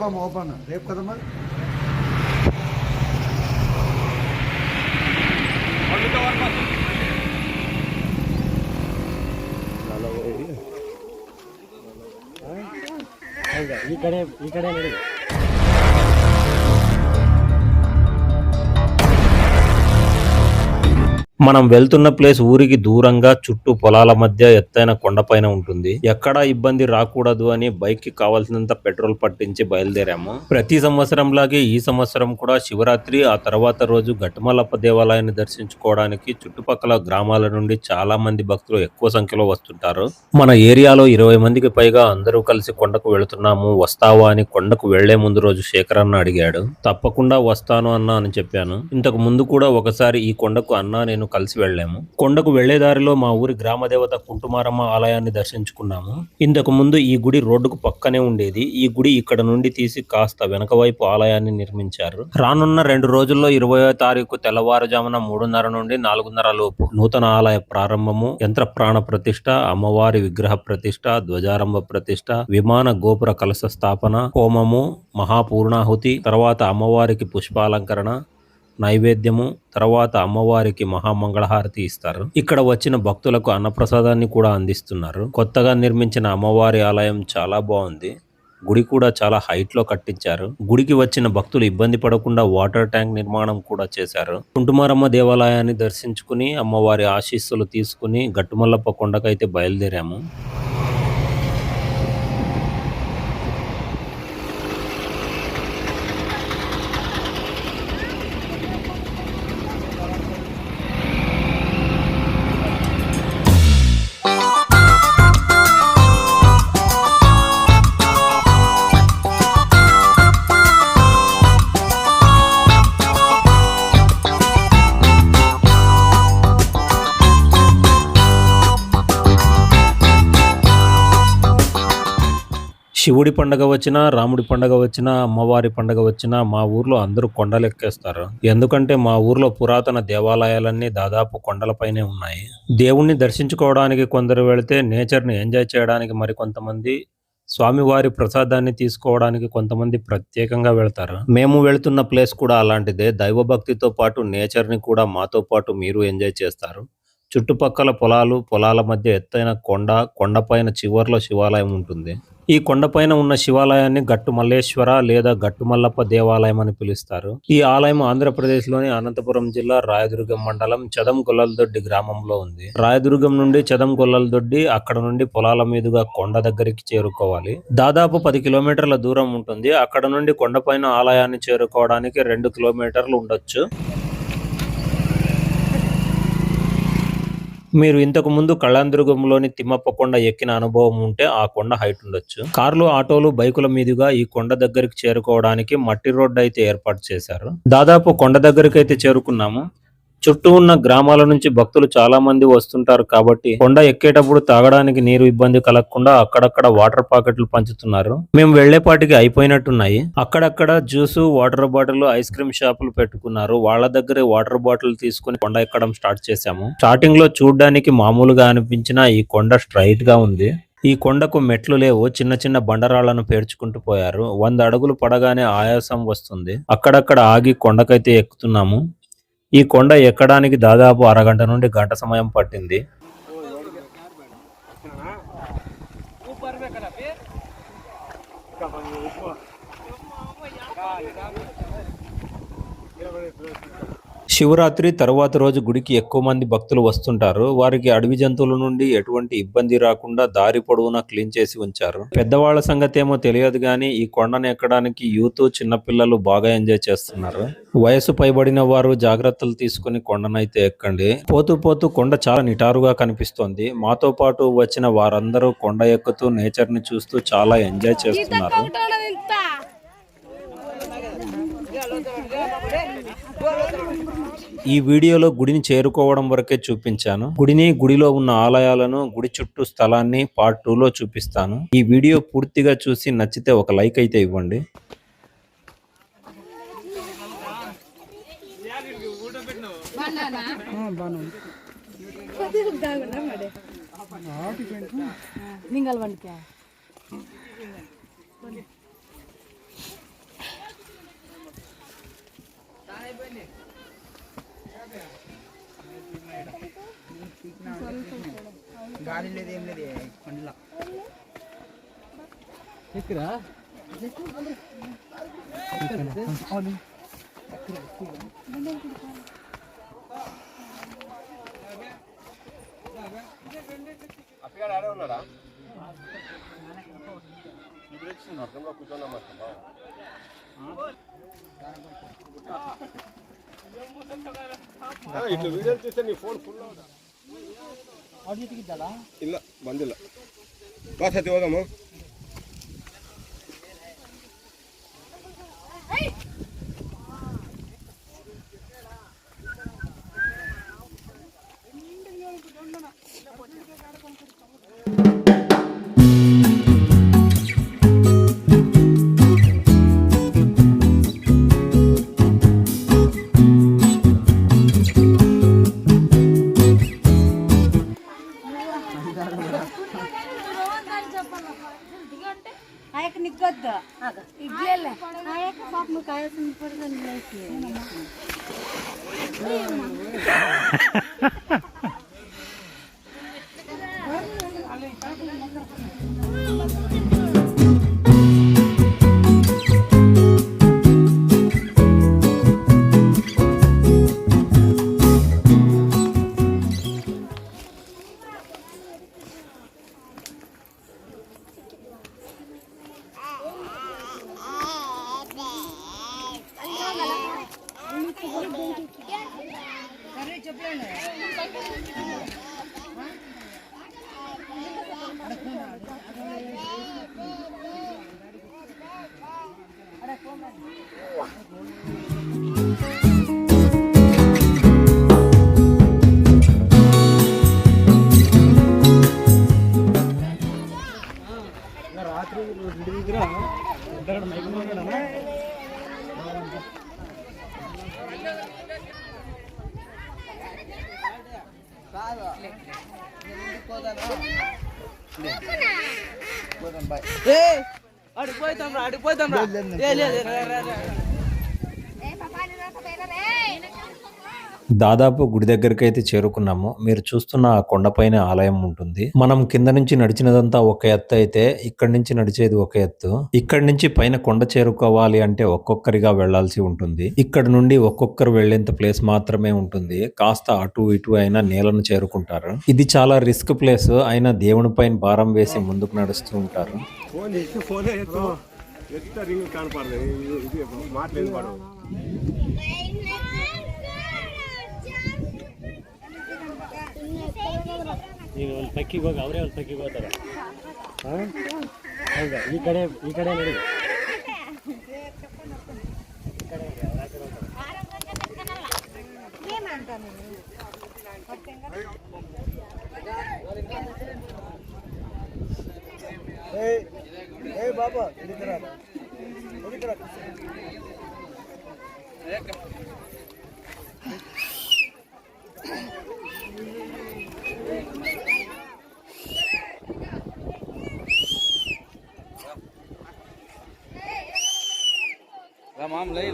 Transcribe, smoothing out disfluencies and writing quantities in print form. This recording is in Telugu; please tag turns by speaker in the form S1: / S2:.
S1: రేపమ్మా ఓపెన్ రేపు కదా మరి
S2: ఇక్కడే మనం వెళ్తున్న ప్లేస్ ఊరికి దూరంగా చుట్టూ పొలాల మధ్య ఎత్తైన కొండపైన ఉంటుంది. ఎక్కడా ఇబ్బంది రాకూడదు అని బైక్ కి కావాల్సినంత పెట్రోల్ పట్టించి బయలుదేరాము. ప్రతి సంవత్సరం లాగే ఈ సంవత్సరం కూడా శివరాత్రి ఆ తర్వాత రోజు గట్టుమల్లప్ప దేవాలయాన్ని దర్శించుకోవడానికి చుట్టుపక్కల గ్రామాల నుండి చాలా మంది భక్తులు ఎక్కువ సంఖ్యలో వస్తుంటారు. మన ఏరియాలో 20 మందికి పైగా అందరూ కలిసి కొండకు వెళుతున్నాము, వస్తావా అని కొండకు వెళ్లే ముందు రోజు శేఖర్ అన్న అడిగాడు. తప్పకుండా వస్తాను అన్నా అని చెప్పాను. ఇంతకు ముందు కూడా ఒకసారి ఈ కొండకు అన్నా నేను కలిసి వెళ్ళాము. కొండకు వెళ్లే దారిలో మా ఊరి గ్రామదేవత కుంటుమారమ్మ ఆలయాన్ని దర్శించుకున్నాము. ఇంతకు ముందు ఈ గుడి రోడ్డుకు పక్కనే ఉండేది. ఈ గుడి ఇక్కడ నుండి తీసి కాస్త వెనక వైపు ఆలయాన్ని నిర్మించారు. రానున్న 2 రోజుల్లో 20వ తారీఖు తెల్లవారుజామున 3:30 నుండి 4:30 లోపు నూతన ఆలయ ప్రారంభము, యంత్ర ప్రాణ ప్రతిష్ఠ, అమ్మవారి విగ్రహ ప్రతిష్ఠ, ధ్వజారంభ ప్రతిష్ఠ, విమాన గోపుర కలశ స్థాపన, హోమము, మహాపూర్ణాహుతి, తర్వాత అమ్మవారికి పుష్పాలంకరణ, నైవేద్యము, తర్వాత అమ్మవారికి మహామంగళహారతి ఇస్తారు. ఇక్కడ వచ్చిన భక్తులకు అన్నప్రసాదాన్ని కూడా అందిస్తున్నారు. కొత్తగా నిర్మించిన అమ్మవారి ఆలయం చాలా బాగుంది. గుడి కూడా చాలా హైట్ లో కట్టించారు. గుడికి వచ్చిన భక్తులు ఇబ్బంది పడకుండా వాటర్ ట్యాంక్ నిర్మాణం కూడా చేశారు. కుంటుమారమ్మ దేవాలయాన్ని దర్శించుకుని అమ్మవారి ఆశీస్సులు తీసుకుని గట్టుమల్లప్ప కొండకైతే బయలుదేరాము. శివుడి పండగ వచ్చినా, రాముడి పండగ వచ్చినా, అమ్మవారి పండగ వచ్చినా మా ఊర్లో అందరూ కొండలు ఎక్కేస్తారు. ఎందుకంటే మా ఊర్లో పురాతన దేవాలయాలన్నీ దాదాపు కొండలపైనే ఉన్నాయి. దేవుణ్ణి దర్శించుకోవడానికి కొందరు వెళితే నేచర్ని ఎంజాయ్ చేయడానికి మరికొంతమంది, స్వామివారి ప్రసాదాన్ని తీసుకోవడానికి కొంతమంది ప్రత్యేకంగా వెళ్తారు. మేము వెళుతున్న ప్లేస్ కూడా అలాంటిదే. దైవభక్తితో పాటు నేచర్ని కూడా మాతో పాటు మీరు ఎంజాయ్ చేస్తారు. చుట్టుపక్కల పొలాలు, పొలాల మధ్య ఎత్తైన కొండ, కొండపైన చివర్లో శివాలయం ఉంటుంది. ఈ కొండపైన ఉన్న శివాలయాన్ని గట్టు మల్లేశ్వర లేదా గట్టు మల్లప్ప దేవాలయం అని పిలుస్తారు. ఈ ఆలయం ఆంధ్రప్రదేశ్లోని అనంతపురం జిల్లా రాయదుర్గం మండలం చదం గొల్లలదొడ్డి గ్రామంలో ఉంది. రాయదుర్గం నుండి చదం గొల్లలదొడ్డి, అక్కడ నుండి పొలాల మీదుగా కొండ దగ్గరికి చేరుకోవాలి. దాదాపు 10 కిలోమీటర్ల దూరం ఉంటుంది. అక్కడ నుండి కొండపైన ఆలయాన్ని చేరుకోవడానికి 2 కిలోమీటర్లు ఉండొచ్చు. మీరు ఇంతకు ముందు కళ్యాణదుర్గంలోని తిమ్మప్ప కొండ ఎక్కిన అనుభవం ఉంటే ఆ కొండ హైట్ ఉండొచ్చు. కార్లు, ఆటోలు, బైకుల మీదుగా ఈ కొండ దగ్గరికి చేరుకోవడానికి మట్టి రోడ్డు అయితే ఏర్పాటు చేశారు. దాదాపు కొండ దగ్గరికి అయితే చేరుకున్నాము. చుట్టూ ఉన్న గ్రామాల నుంచి భక్తులు చాలా మంది వస్తుంటారు కాబట్టి కొండ ఎక్కేటప్పుడు తాగడానికి నీరు ఇబ్బంది కలగకుండా అక్కడక్కడ వాటర్ ప్యాకెట్లు పంచుతున్నారు. మేము వెళ్లేపాటికి అయిపోయినట్టున్నాయి. అక్కడక్కడ juice, water bottle, ice cream షాపులు పెట్టుకున్నారు. వాళ్ళ దగ్గరే వాటర్ బాటిల్ తీసుకుని కొండ ఎక్కడం స్టార్ట్ చేశాము. స్టార్టింగ్ లో చూడ్డానికి మామూలుగా అనిపించినా ఈ కొండ స్ట్రైట్ గా ఉంది. ఈ కొండకు మెట్లు లేవు, చిన్న చిన్న బండరాళ్లను పేర్చుకుంటూ పోయారు. 100 అడుగులు పడగానే ఆయాసం వస్తుంది. అక్కడక్కడ ఆగి కొండకైతే ఎక్కుతున్నాము. ఈ కొండ ఎక్కడానికి దాదాపు అరగంట నుండి గంట సమయం పట్టింది. శివరాత్రి తరువాత రోజు గుడికి ఎక్కువ మంది భక్తులు వస్తుంటారు. వారికి అడవి జంతువుల నుండి ఎటువంటి ఇబ్బంది రాకుండా దారి పొడవునా క్లీన్ చేసి ఉంచారు. పెద్దవాళ్ల సంగతి ఏమో తెలియదు గానీ ఈ కొండను ఎక్కడానికి యూత్, చిన్నపిల్లలు బాగా ఎంజాయ్ చేస్తున్నారు. వయసు పైబడిన వారు జాగ్రత్తలు తీసుకుని కొండనైతే ఎక్కండి. పోతూ పోతూ కొండ చాలా నిటారుగా కనిపిస్తోంది. మాతో పాటు వచ్చిన వారందరూ కొండ ఎక్కుతూ నేచర్ ని చూస్తూ చాలా ఎంజాయ్ చేస్తున్నారు. ఈ వీడియోలో గుడిని చేరుకోవడం వరకే చూపించాను. గుడిని, గుడిలో ఉన్న ఆలయాలను, గుడి చుట్టూ స్థలాన్ని పార్ట్ 2లో చూపిస్తాను. ఈ వీడియో పూర్తిగా చూసి నచ్చితే ఒక లైక్ అయితే ఇవ్వండి.
S1: గాలి లేదు ఏం లేదు కొండలా
S3: అక్కడ ఆడే ఉన్నాడా కూర్చోన్నా ఇట్లా వీడియో చూస్తే నీ ఫోన్ ఫుల్ ಇಲ್ಲ ಬಂದಿಲ್ಲ ಬಾ ಸತಿ ಹೋಗಮ್ಮ
S4: ఆయక నిగ్గొద్దు ఇడ్లే ఆయక పాపం కాయాల్సిన పడుతుంది
S1: రాత్రి ఇంటి దగ్గర అడిగిపోతాం
S2: దాదాపు గుడి దగ్గరికి అయితే చేరుకున్నాము. మీరు చూస్తున్న ఆ కొండపైన ఆలయం ఉంటుంది. మనం కింద నుంచి నడిచినదంతా ఒక ఎత్తు అయితే ఇక్కడి నుంచి నడిచేది ఒక ఎత్తు. ఇక్కడి నుంచి పైన కొండ చేరుకోవాలి అంటే ఒక్కొక్కరిగా వెళ్లాల్సి ఉంటుంది. ఇక్కడ నుండి ఒక్కొక్కరు వెళ్లేంత ప్లేస్ మాత్రమే ఉంటుంది. కాస్త అటు ఇటు అయినా నేలను చేరుకుంటారు. ఇది చాలా రిస్క్ ప్లేస్ అయినా దేవుని పైన భారం వేసి ముందుకు నడుస్తూ ఉంటారు.
S5: ಈಗ ಒಂದು ಪಕ್ಕಿಗೆ ಹೋಗಿ ಅವರೇ ಒಂದು ಪಕ್ಕಿಗೆ ಹೋಗ್ತಾರೆ ಹೌದಾ ಈ ಕಡೆ ನೋಡಿ
S1: బాబా Mom, lay.